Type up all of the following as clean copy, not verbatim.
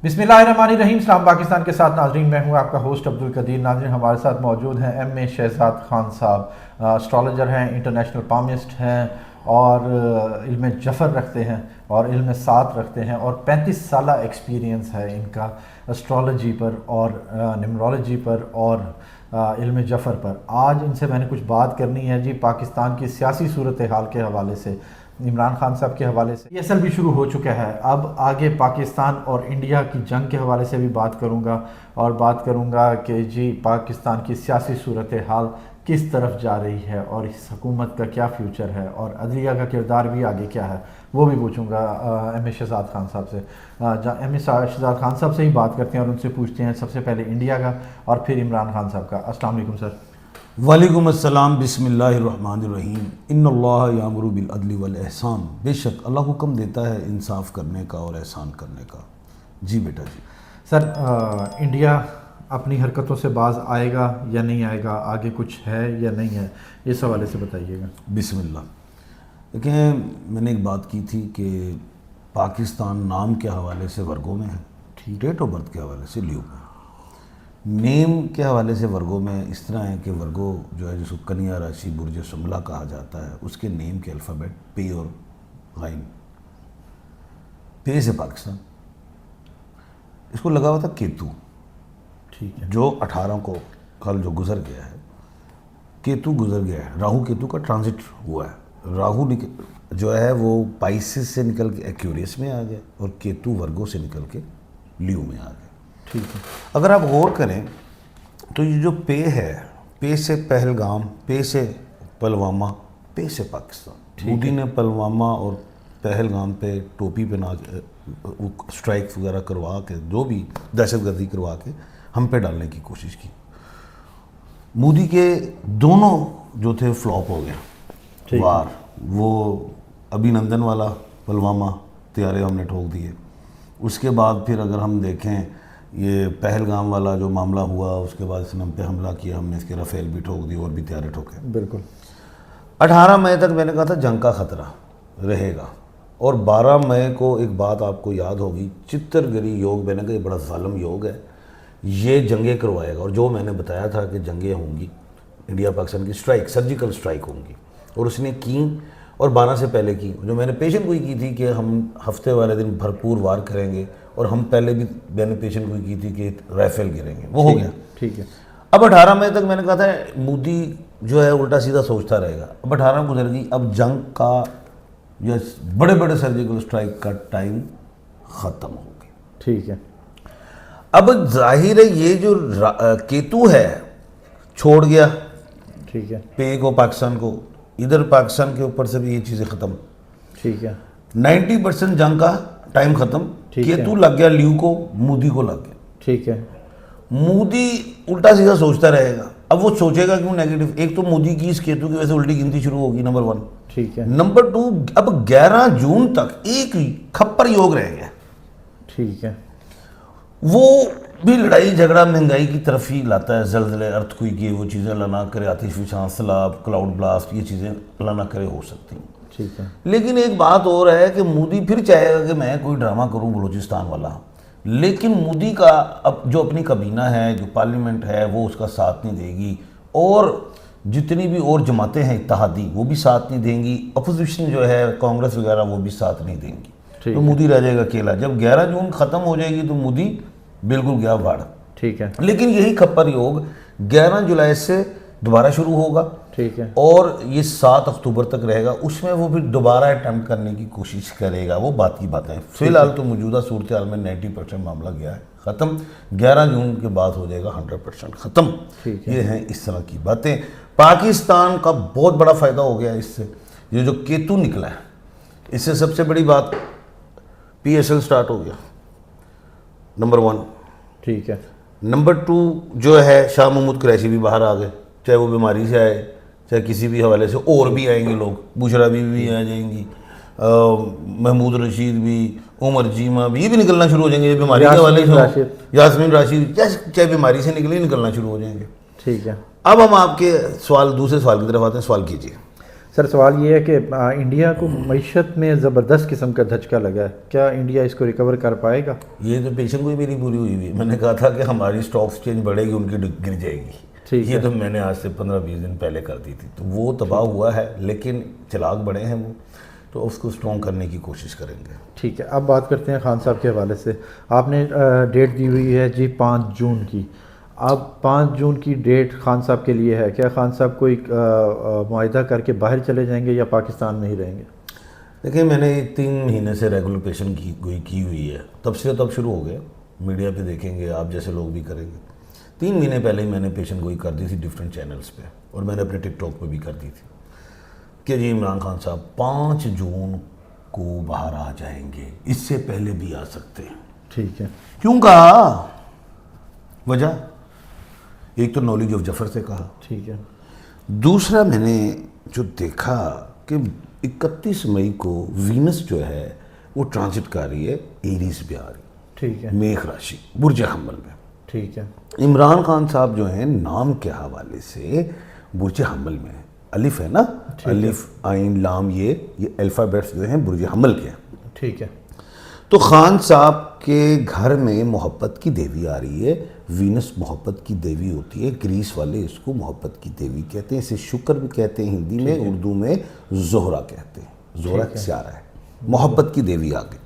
بسم اللہ الرحمن الرحیم. اسلام پاکستان کے ساتھ ناظرین، میں ہوں آپ کا ہوسٹ عبدالقدیر. ناظرین، ہمارے ساتھ موجود ہیں ایم اے شہزاد خان صاحب. اسٹرالوجر ہیں، انٹرنیشنل پامسٹ ہیں اور علم جفر رکھتے ہیں اور علم سات رکھتے ہیں اور 35 سالہ ایکسپیرینس ہے ان کا اسٹرالوجی پر اور نمرولوجی پر اور علم جفر پر. آج ان سے میں نے کچھ بات کرنی ہے جی پاکستان کی سیاسی صورتحال کے حوالے سے، عمران خان صاحب کے حوالے سے. یہ اصل بھی شروع ہو چکا ہے. اب آگے پاکستان اور انڈیا کی جنگ کے حوالے سے بھی بات کروں گا اور بات کروں گا کہ جی پاکستان کی سیاسی صورتحال کس طرف جا رہی ہے اور اس حکومت کا کیا فیوچر ہے اور عدلیہ کا کردار بھی آگے کیا ہے، وہ بھی پوچھوں گا ایم اے شہزاد خان صاحب سے. ایم اے شہزاد خان صاحب سے ہی بات کرتے ہیں اور ان سے پوچھتے ہیں سب سے پہلے انڈیا کا اور پھر عمران خان صاحب کا. السلام علیکم سر. وعلیکم السلام. بسم اللہ الرحمن الرحیم. ان اللہ یامر بالعدل والاحسان. بے شک اللہ حکم دیتا ہے انصاف کرنے کا اور احسان کرنے کا. جی بیٹا جی. سر، انڈیا اپنی حرکتوں سے باز آئے گا یا نہیں آئے گا؟ آگے کچھ ہے یا نہیں ہے؟ اس حوالے سے بتائیے گا. بسم اللہ. دیکھیں، میں نے ایک بات کی تھی کہ پاکستان نام کے حوالے سے ورگوں میں ہے، ڈیٹ آف برتھ کے حوالے سے لیو میں. نیم کے حوالے سے ورگوں میں اس طرح ہے کہ ورگو جو ہے جس کو کنیا راشی برج سملہ کہا جاتا ہے، اس کے نیم کے الفابیٹ پے اور غائن. پے سے پاکستان، اس کو لگا ہوا تھا کیتو، ٹھیک ہے، جو 18 کو کل جو گزر گیا ہے. کیتو گزر گیا ہے، راہو کیتو کا ٹرانزٹ ہوا ہے. راہو جو ہے وہ پائسس سے نکل کے ایکیوریس میں آ گیا اور کیتو ورگو سے نکل کے لیو میں آ گیا. ٹھیک ہے. اگر آپ غور کریں تو یہ جو پے ہے، پے سے پہلگام، پے سے پلوامہ، پے سے پاکستان. مودی نے پلوامہ اور پہلگام پہ ٹوپی پہ اسٹرائک وغیرہ کروا کے، جو بھی دہشت گردی کروا کے ہم پہ ڈالنے کی کوشش کی. مودی کے دونوں جو تھے فلاپ ہو گئے وار. وہ ابھی نندن والا پلوامہ طیارے ہم نے ٹھوک دیے. اس کے بعد پھر اگر ہم دیکھیں یہ پہلگام والا جو معاملہ ہوا، اس کے بعد اس نے ہم پہ حملہ کیا، ہم نے اس کے رافیل بھی ٹھوک دی اور بھی طیارے ٹھوکے. بالکل. 18 مئی تک میں نے کہا تھا جنگ کا خطرہ رہے گا، اور 12 مئی کو ایک بات آپ کو یاد ہوگی، چتر گری یوگ، میں نے کہا یہ بڑا ظالم یوگ ہے، یہ جنگیں کروائے گا. اور جو میں نے بتایا تھا کہ جنگیں ہوں گی، انڈیا پاکستان کی اسٹرائک، سرجیکل اسٹرائک ہوں گی، اور اس نے کی اور 12 سے پہلے کی. جو میں نے پیشن گوئی کی تھی کہ ہم ہفتے والے دن بھرپور وار کریں گے، اور ہم پہلے بھی میں نے پیشن گوئی کی تھی کہ رائفل گریں گے، وہ ہو گیا. ٹھیک ہے. اب 18 مئی تک میں نے کہا تھا مودی جو ہے الٹا سیدھا سوچتا رہے گا. اب 18 گزر گئی، اب جنگ کا یا بڑے بڑے سرجیکل اسٹرائک کا ٹائم ختم ہو گیا. ٹھیک ہے. اب ظاہر ہے یہ جو کیتو ہے چھوڑ گیا ٹھیک ہے. پے کو، پاکستان کو. ادھر پاکستان کے اوپر سے بھی یہ چیزیں ختم. ٹھیک ہے. 90% جنگ کا ٹائم ختم. کیتو لگ گیا لیو کو، مودی کو لگ گیا. ٹھیک ہے. مودی الٹا سیدھا سوچتا رہے گا. اب وہ سوچے گا کیوں نیگیٹو؟ ایک تو مودی کی اس کیتو کی وجہ سے الٹی گنتی شروع ہوگی، نمبر 1. ٹھیک ہے. نمبر 2، اب 11 جون تک ایک کھپر یوگ رہ گیا. ٹھیک ہے. وہ بھی لڑائی جھگڑا مہنگائی کی طرف ہی لاتا ہے، زلزلے، ارتھکویک کی وہ چیزیں اللہ نہ کرے، آتش فشاں، سیلاب، کلاؤڈ بلاسٹ، یہ چیزیں اللہ نہ کرے ہو سکتی ہیں. ٹھیک ہے. لیکن ایک بات اور ہے کہ مودی پھر چاہے گا کہ میں کوئی ڈرامہ کروں بلوچستان والا، لیکن مودی کا جو اپنی کابینہ ہے، جو پارلیمنٹ ہے، وہ اس کا ساتھ نہیں دے گی، اور جتنی بھی اور جماعتیں ہیں اتحادی وہ بھی ساتھ نہیں دیں گی، اپوزیشن جو ہے کانگریس وغیرہ وہ بھی ساتھ نہیں دیں گی. تو مودی رہ جائے گا اکیلا. جب 11 جون ختم ہو جائے گی تو مودی بالکل گیا بھاڑ. ٹھیک ہے. لیکن یہی کھپر یوگ 11 جولائی سے دوبارہ شروع ہوگا. ٹھیک ہے. اور یہ 7 اکتوبر تک رہے گا. اس میں وہ پھر دوبارہ اٹیمپٹ کرنے کی کوشش کرے گا. وہ بات کی باتیں. فی الحال تو موجودہ صورتحال میں 90% معاملہ گیا ہے ختم. 11 جون کے بعد ہو جائے گا 100% ختم. یہ ہیں اس طرح کی باتیں. پاکستان کا بہت بڑا فائدہ ہو گیا اس سے. یہ جو کیتو نکلا ہے، اس سے سب سے بڑی بات پی ایس ایل سٹارٹ ہو گیا، نمبر 1. ٹھیک ہے. نمبر 2 جو ہے شاہ محمود قریشی بھی باہر آ گئے، چاہے وہ بیماری سے آئے چاہے کسی بھی حوالے سے. اور بھی آئیں گے لوگ، بشرا بھی آ جائیں گی، محمود رشید بھی، عمر جیمہ بھی، یہ بھی نکلنا شروع ہو جائیں گے. یہ بیماری کے حوالے سے یاسمین راشد چاہے بیماری سے نکلنا شروع ہو جائیں گے. ٹھیک ہے. اب ہم آپ کے دوسرے سوال کی طرف آتے ہیں. سوال کیجیے. سر سوال یہ ہے کہ انڈیا کو معیشت میں زبردست قسم کا دھچکا لگا ہے، کیا انڈیا اس کو ریکور کر پائے گا؟ یہ تو پیشن کوئی میری پوری ہوئی ہوئی ہے. میں نے کہا تھا کہ ہماری اسٹاک ایکسچینج بڑھے گی، ان کی گر جائے گی. یہ تو میں نے آج سے 15-20 دن پہلے کر دی تھی. تو وہ تباہ ہوا ہے، لیکن چلاک بڑے ہیں وہ، تو اس کو اسٹرانگ کرنے کی کوشش کریں گے. ٹھیک ہے، اب بات کرتے ہیں خان صاحب کے حوالے سے. آپ نے ڈیٹ دی ہوئی ہے جی 5 جون کی. اب 5 جون کی ڈیٹ خان صاحب کے لیے ہے، کیا خان صاحب کوئی معاہدہ کر کے باہر چلے جائیں گے یا پاکستان میں ہی رہیں گے؟ دیکھیں میں نے 3 مہینے سے ریگولر پیشن کی ہوئی ہے، تب شروع ہو گئے. میڈیا پہ دیکھیں گے، آپ جیسے لوگ بھی کریں گے. 3 مہینے پہلے ہی میں نے پیشن گوئی کر دی تھی ڈفرینٹ چینلز پہ، اور میں نے اپنے ٹک ٹاک پہ بھی کر دی تھی کہ جی عمران خان صاحب 5 جون کو باہر آ جائیں گے، اس سے پہلے بھی آ سکتے ہیں. ٹھیک ہے. کیوں کہا؟ وجہ ایک تو نالج آف جفر سے کہا. ٹھیک ہے. دوسرا میں نے جو دیکھا کہ 31 مئی کو وینس جو ہے وہ ٹرانزٹ کر رہی ہے ایریز پہ آ رہی. ٹھیک ہے. میخ راشی برج حمل میں. ٹھیک ہے. عمران خان صاحب جو ہیں نام کے حوالے سے برج حمل میں الف ہے نا، الف عین لام، یہ الفابیٹس جو ہیں برج حمل کے ہیں. ٹھیک ہے. تو خان صاحب کے گھر میں محبت کی دیوی آ رہی ہے. وینس محبت کی دیوی ہوتی ہے، گریس والے اس کو محبت کی دیوی کہتے ہیں. اسے شکر بھی کہتے ہیں ہندی میں، اردو میں زہرا کہتے ہیں. زہرا سیارہ ہے، محبت کی دیوی آ گئی.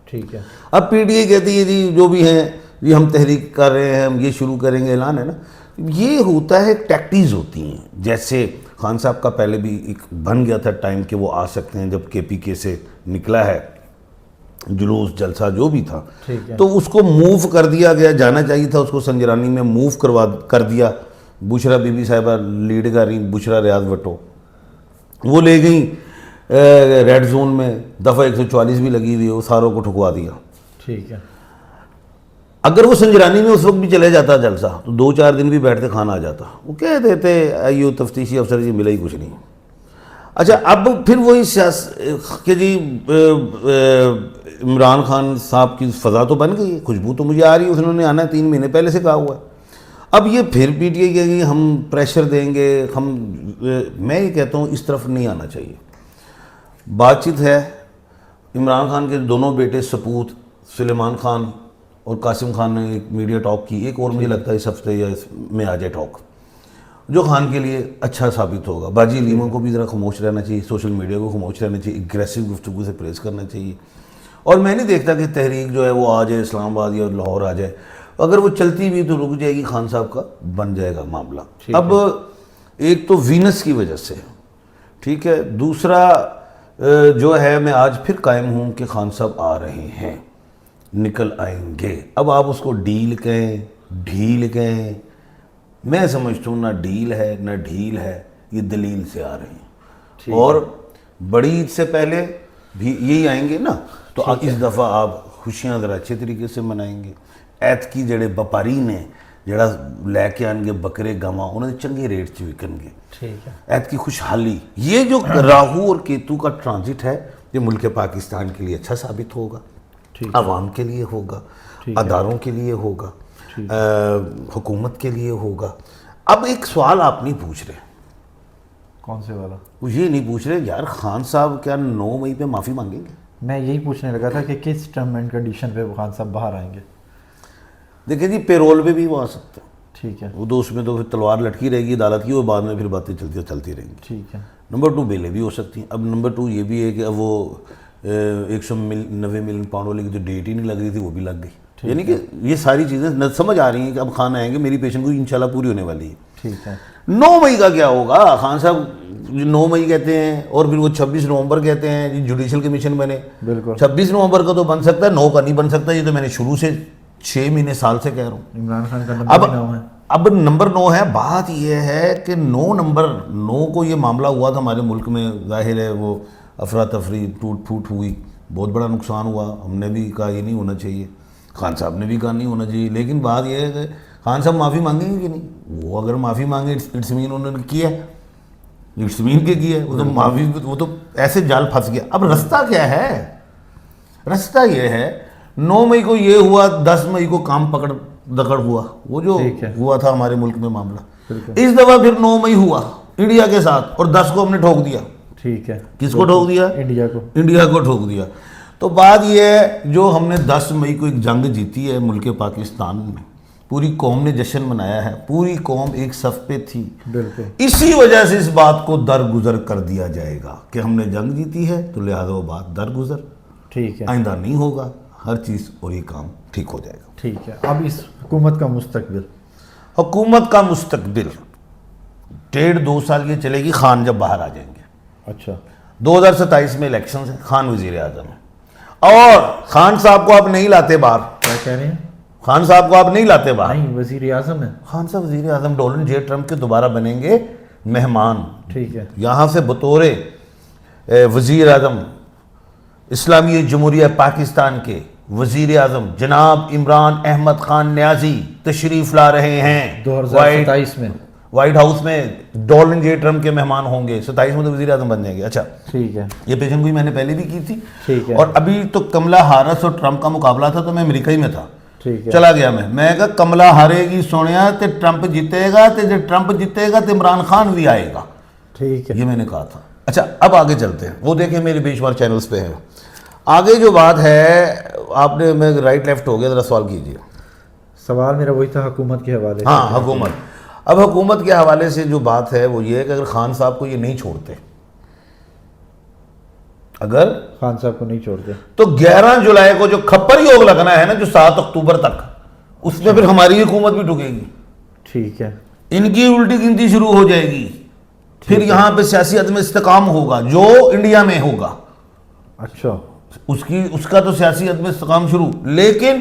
ٹھیک ہے. اب پی ٹی آئی کہتی ہے جی جو بھی ہیں یہ ہم تحریک کر رہے ہیں، ہم یہ شروع کریں گے، اعلان ہے نا. یہ ہوتا ہے، ٹیکٹیز ہوتی ہیں. جیسے خان صاحب کا پہلے بھی ایک بن گیا تھا ٹائم کہ وہ آ سکتے ہیں، جب کے پی کے سے نکلا ہے جلوس جلسہ جو بھی تھا، تو اس کو موو کر دیا گیا. جانا چاہیے تھا اس کو سنجرانی میں، موو کر دیا. بشرا بی بی صاحبہ لیڈ کر رہی، بشرا ریاض بٹو، وہ لے گئیں ریڈ زون میں. دفعہ 144 بھی لگی ہوئی، وہ ساروں کو ٹھکوا دیا. ٹھیک ہے. اگر وہ سنجرانی میں اس وقت بھی چلے جاتا جلسہ تو 2-4 دن بھی بیٹھتے کھانا آ جاتا. وہ کہہ دیتے آئیو تفتیشی افسر جی ملا ہی کچھ نہیں. اچھا اب پھر وہی کہ جی عمران خان صاحب کی فضا تو بن گئی، خوشبو تو مجھے آ رہی ہے، انہوں نے آنا ہے 3 مہینے پہلے سے کہا ہوا ہے. اب یہ پھر پی ٹی آئی کہے گی ہم پریشر دیں گے. میں یہ کہتا ہوں اس طرف نہیں آنا چاہیے. بات چیت ہے. عمران خان کے دونوں بیٹے سپوت سلیمان خان اور قاسم خان نے ایک میڈیا ٹاک کی. ایک اور مجھے لگتا ہے اس ہفتے یا اس میں آ جائے ٹاک، جو خان کے لیے اچھا ثابت ہوگا. باجی علیمہ کو بھی ذرا خاموش رہنا چاہیے، سوشل میڈیا کو خاموش رہنا چاہیے، اگریسو گفتگو سے پریز کرنا چاہیے. اور میں نہیں دیکھتا کہ تحریک جو ہے وہ آ جائے اسلام آباد یا لاہور آ جائے. اگر وہ چلتی بھی تو رک جائے گی، خان صاحب کا بن جائے گا معاملہ. اب ایک تو وینس کی وجہ سے، ٹھیک ہے. دوسرا جو ہے میں آج پھر قائم ہوں کہ خان صاحب آ رہے ہیں، نکل آئیں گے. اب آپ اس کو ڈیل کہیں ڈھیل کہیں، میں سمجھتا ہوں نہ ڈیل ہے نہ ڈھیل ہے، یہ دلیل سے آ رہے ہیں. اور بڑی عید سے پہلے بھی یہی آئیں گے نا، تو اس دفعہ آپ خوشیاں ذرا اچھے طریقے سے منائیں گے. ایت کی جڑے بپاری نے جڑا لے کے آن گے بکرے گاواں، انہوں نے چنگے ریٹ سے وکن گے. ایت کی خوشحالی. یہ جو راہو اور کیتو کا ٹرانزٹ ہے یہ ملک پاکستان کے لیے اچھا ثابت ہوگا، عوام کے لیے ہوگا، اداروں کے لیے ہوگا، حکومت کے لیے ہوگا. اب ایک سوال آپ نہیں پوچھ رہے. کون سے والا؟ وہ یہ نہیں پوچھ رہے یار خان صاحب کیا 9 مئی پہ معافی مانگیں گے؟ میں یہی پوچھنے لگا تھا کہ کس ٹرم اینڈ کنڈیشن پہ وہ خان صاحب باہر آئیں گے. دیکھیں جی پیرول پہ بھی وہ آ سکتے ہیں. ٹھیک ہے. وہ تو اس میں تو پھر تلوار لٹکی رہے گی عدالت کی، وہ بعد میں پھر باتیں چلتی رہیں گی. ٹھیک ہے. نمبر 2 بیلیں بھی ہو سکتی ہیں. اب نمبر 2 یہ بھی ہے کہ اب وہ 190 ملین پاؤنڈ والے کی جو ڈیٹ ہی نہیں لگ رہی تھی وہ بھی لگ گئی. یعنی کہ یہ ساری چیزیں سمجھ آ رہی ہیں کہ اب خان آئیں گے، میری پیشن گوئی انشاءاللہ پوری ہونے والی ہے. ٹھیک ہے. 9 مئی کا کیا ہوگا؟ خان صاحب 9 مئی کہتے ہیں اور پھر وہ 26 نومبر کہتے ہیں جی جوڈیشل کمیشن بنے. بالکل 26 نومبر کا تو بن سکتا ہے، 9 کا نہیں بن سکتا. یہ تو میں نے شروع سے 6 مہینے سال سے کہہ رہا ہوں. عمران خان کا نمبر 9 ہے. اب نمبر 9 ہے. بات یہ ہے کہ 9 کو یہ معاملہ ہوا تھا ہمارے ملک میں، ظاہر ہے وہ افراتفری ٹوٹ پھوٹ ہوئی، بہت بڑا نقصان ہوا. ہم نے بھی کہا یہ نہیں ہونا چاہیے، خان صاحب نے بھی کہا نہیں ہونا چاہیے. لیکن بات یہ ہے کہ خان صاحب معافی مانگیں گے کہ نہیں؟ وہ اگر معافی مانگیں اٹس مین انہوں نے کیا ہے، اٹس مین کے کیا ہے. وہ تو معافی، وہ تو ایسے جال پھنس گیا. اب رستہ کیا ہے؟ رستہ یہ ہے 9 مئی کو یہ ہوا، 10 مئی کو کام پکڑ دکڑ ہوا، وہ جو ہوا تھا ہمارے ملک میں معاملہ. اس دفعہ پھر 9 مئی ہوا انڈیا کے ساتھ اور 10 کو ہم نے ٹھوک دیا. ٹھیک ہے. کس کو ٹھوک دیا؟ انڈیا کو. انڈیا کو ٹھوک دیا. تو بات یہ ہے جو ہم نے 10 مئی کو ایک جنگ جیتی ہے ملک پاکستان میں، پوری قوم نے جشن منایا ہے، پوری قوم ایک صف پہ تھی. بالکل. اسی وجہ سے اس بات کو درگزر کر دیا جائے گا کہ ہم نے جنگ جیتی ہے تو لہذا وہ بات درگزر، ٹھیک ہے. آئندہ نہیں ہوگا ہر چیز اور یہ کام ٹھیک ہو جائے گا. ٹھیک ہے. اب اس حکومت کا مستقبل. حکومت کا مستقبل 1.5-2 سال یہ چلے گی، خان جب باہر آ جائیں گے. اچھا. 2027 میں الیکشنز ہیں، خان وزیر اعظم ہے. اور خان صاحب کو آپ نہیں لاتے باہر. کیا کہہ رہے ہیں؟ خان صاحب کو آپ نہیں لاتے باہر. نہیں، وزیر اعظم ہے. خان صاحب وزیر اعظم ڈونلڈ جے ٹرمپ کے دوبارہ بنیں گے مہمان. ٹھیک ہے. یہاں سے بطور وزیر اعظم اسلامی جمہوریہ پاکستان کے وزیر اعظم جناب عمران احمد خان نیازی تشریف لا رہے ہیں 2027 میں وائٹ ہاؤس میں. ڈونلڈ جے ٹرمپ کے مہمان ہوں گے. 27 میں تو وزیر اعظم بن جائیں گے. اچھا ٹھیک ہے. یہ پیشن گوئی میں نے پہلے بھی کی تھی. ٹھیک ہے. اور ابھی تو کملا ہارس اور ٹرمپ کا مقابلہ تھا تو میں امریکہ ہی میں تھا. ٹھیک ہے. چلا گیا میں کہا کملا ہارے گی سونیا تے ٹرمپ جیتے گا تے جب ٹرمپ جیتے گا تے عمران خان بھی آئے گا. ٹھیک ہے. یہ میں نے کہا تھا. اچھا اب آگے چلتے ہیں، وہ دیکھیں میرے بے شمار چینلز پہ ہیں. آگے جو بات ہے آپ نے، میں رائٹ لیفٹ ہو گیا، ذرا سوال کیجیے. سوال میرا وہی تھا حکومت کے حوالے سے. ہاں حکومت. اب حکومت کے حوالے سے جو بات ہے وہ یہ ہے کہ اگر خان صاحب کو یہ نہیں چھوڑتے، اگر خان صاحب کو نہیں چھوڑتے تو 11 جولائی کو جو کھپر یوگ لگنا ہے نا، جو 7 اکتوبر تک، اس میں پھر ہماری حکومت بھی ٹکے گی. ٹھیک ہے. ان کی الٹی گنتی شروع ہو جائے گی. پھر یہاں پہ سیاسی عدم استحکام ہوگا جو انڈیا میں ہوگا. اچھا. اس کا تو سیاسی عدم استحکام شروع، لیکن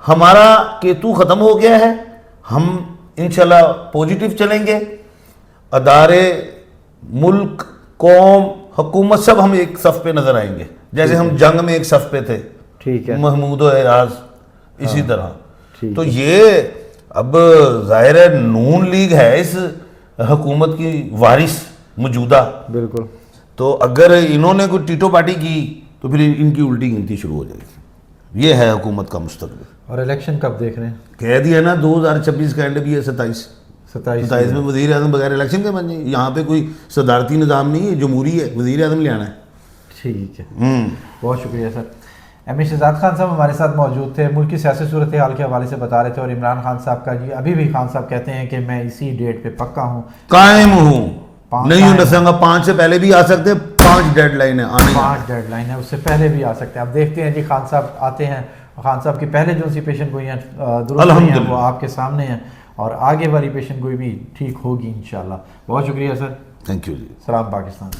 ہمارا کیتو ختم ہو گیا ہے. ہم انشاءاللہ پوزیٹیو چلیں گے. ادارے، ملک، قوم، حکومت سب ہم ایک صف پہ نظر آئیں گے، جیسے ہم جنگ میں ایک صف پہ تھے. ٹھیک ہے. محمود و اعراز اسی طرح. ٹھیک تو یہ اب ظاہر ہے نون لیگ ہے اس حکومت کی وارث موجودہ. بالکل. تو اگر انہوں نے کوئی ٹیٹو پارٹی کی تو پھر ان کی الٹی گنتی شروع ہو جائے گی. یہ ہے حکومت کا مستقبل. اور الیکشن کب دیکھ رہے ہیں؟ کہہ دیا نا 2026 کا اینڈ بھی ہے. 27 میں وزیر اعظم بغیر الیکشن کے بن جائیں. یہاں پہ کوئی صدارتی نظام نہیں ہے، جمہوری ہے، وزیر اعظم لے آنا ہے. ٹھیک ہے. بہت شکریہ سر. ایم اے شہزاد خان صاحب ہمارے ساتھ موجود تھے، ملک کی سیاسی صورتحال کے حوالے سے بتا رہے تھے. اور عمران خان صاحب کا جی ابھی بھی خان صاحب کہتے ہیں کہ میں اسی ڈیٹ پہ پکا ہوں، قائم ہوں، نہیں ہوں رسنگا. 5 سے پہلے بھی آ سکتے، 5 ڈیڈ لائن ہے آنے. 5 ڈیڈ لائن ہے، اس سے پہلے بھی آ سکتے ہیں. اب دیکھتے ہیں جی خان صاحب آتے ہیں. خان صاحب کی پہلے جو سی پیشن گوئیاں درست ہوئی ہیں وہ آپ کے سامنے ہیں، اور آگے والی پیشن گوئی بھی ٹھیک ہوگی انشاءاللہ. بہت شکریہ سر. تھینک یو جی. سلام پاکستان.